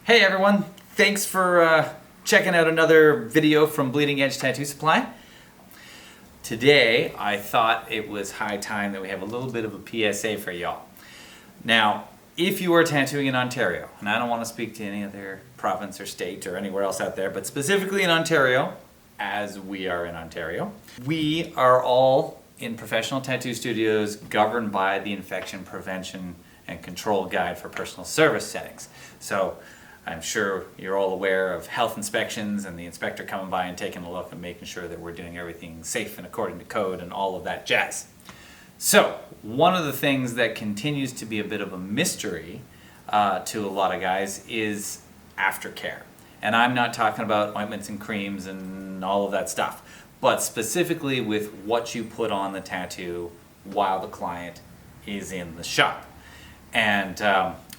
Hey everyone, thanks for checking out another video from Bleeding Edge Tattoo Supply. Today I thought it was high time that we have a little bit of a PSA for y'all. Now, if you are tattooing in Ontario, and I don't want to speak to any other province or state or anywhere else out there, but specifically in Ontario, as we are in Ontario, we are all in professional tattoo studios governed by the Infection Prevention and Control Guide for Personal Service Settings. So I'm sure you're all aware of health inspections and the inspector coming by and taking a look and making sure that we're doing everything safe and according to code and all of that jazz. So one of the things that continues to be a bit of a mystery to a lot of guys is aftercare. And I'm not talking about ointments and creams and all of that stuff, but specifically with what you put on the tattoo while the client is in the shop. And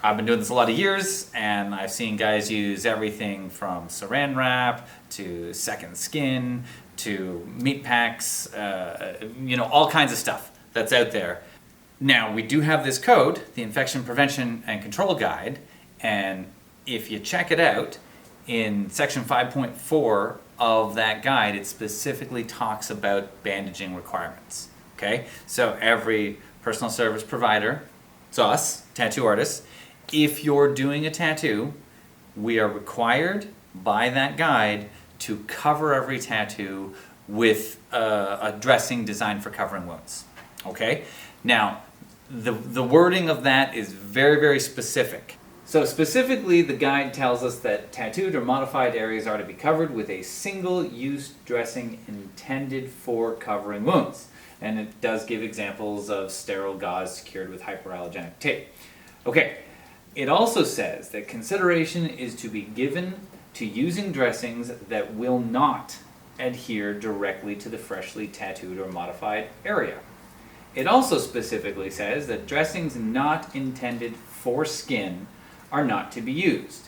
I've been doing this a lot of years, and I've seen guys use everything from saran wrap to second skin to meat packs, all kinds of stuff that's out there. Now, we do have this code, the Infection Prevention and Control Guide, and if you check it out, in section 5.4 of that guide, it specifically talks about bandaging requirements. Okay, so every personal service provider, it's us, tattoo artists, if you're doing a tattoo, we are required by that guide to cover every tattoo with a dressing designed for covering wounds. Okay? Now, the wording of that is very, very specific. So specifically, the guide tells us that tattooed or modified areas are to be covered with a single-use dressing intended for covering wounds. And it does give examples of sterile gauze secured with hyperallergenic tape. Okay. It also says that consideration is to be given to using dressings that will not adhere directly to the freshly tattooed or modified area. It also specifically says that dressings not intended for skin are not to be used.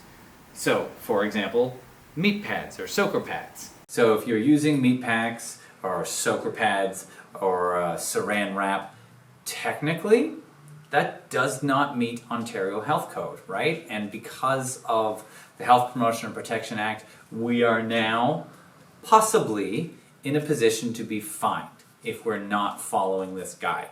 So, for example, meat pads or soaker pads. So if you're using meat packs or soaker pads or saran wrap, technically, that does not meet Ontario Health Code, right? And because of the Health Promotion and Protection Act, we are now possibly in a position to be fined if we're not following this guide,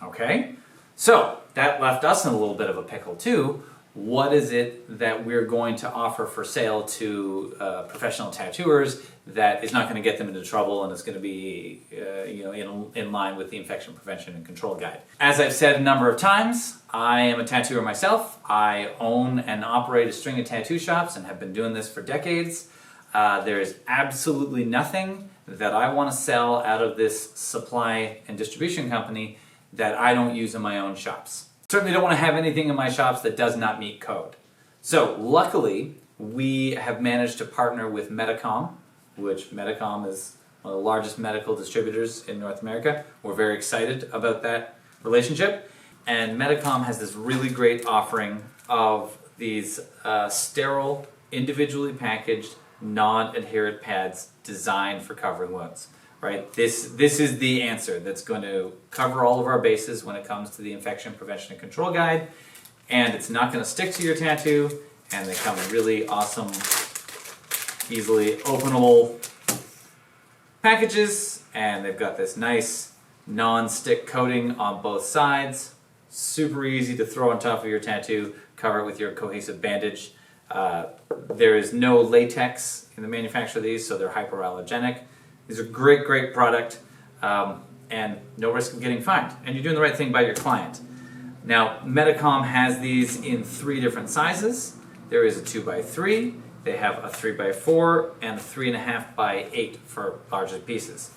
okay? So that left us in a little bit of a pickle too. What is it that we're going to offer for sale to professional tattooers that is not going to get them into trouble and is going to be in line with the Infection Prevention and Control Guide? As I've said a number of times, I am a tattooer myself. I own and operate a string of tattoo shops and have been doing this for decades. There is absolutely nothing that I want to sell out of this supply and distribution company that I don't use in my own shops. Certainly don't want to have anything in my shops that does not meet code. So luckily, we have managed to partner with Medicom, which Medicom is one of the largest medical distributors in North America. We're very excited about that relationship. And Medicom has this really great offering of these sterile, individually packaged, non-adherent pads designed for covering wounds. Right? This is the answer that's going to cover all of our bases when it comes to the Infection Prevention and Control Guide, and it's not going to stick to your tattoo, and they come in really awesome, easily openable packages, and they've got this nice non-stick coating on both sides, super easy to throw on top of your tattoo, cover it with your cohesive bandage. There is no latex in the manufacture of these, so they're hyperallergenic. These are great, great product, and no risk of getting fined. And you're doing the right thing by your client. Now, Medicom has these in 3 different sizes. There is a 2x3, they have a 3x4, and a 3.5x8 for larger pieces.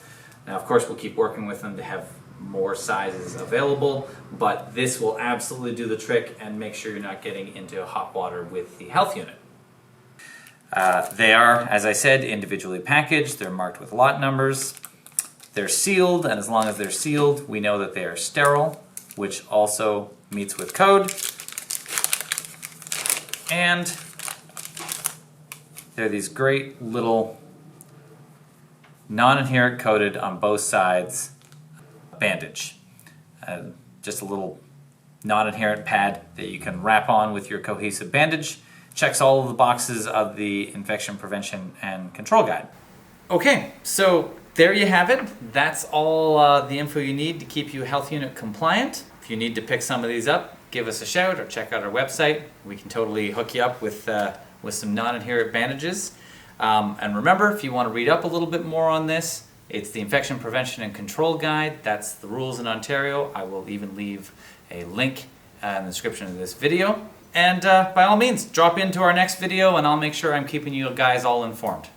Now, of course, we'll keep working with them to have more sizes available, but this will absolutely do the trick and make sure you're not getting into hot water with the health unit. They are, as I said, individually packaged. They're marked with lot numbers. They're sealed, and as long as they're sealed, we know that they are sterile, which also meets with code. And they're these great little non-adherent coated on both sides bandage. Just a little non-adherent pad that you can wrap on with your cohesive bandage checks all of the boxes of the Infection Prevention and Control Guide. Okay, so there you have it. That's all the info you need to keep you health unit compliant. If you need to pick some of these up, give us a shout or check out our website. We can totally hook you up with some non-adherent bandages. And remember, if you want to read up a little bit more on this, it's the Infection Prevention and Control Guide. That's the rules in Ontario. I will even leave a link in the description of this video. And by all means, drop into our next video and I'll make sure I'm keeping you guys all informed.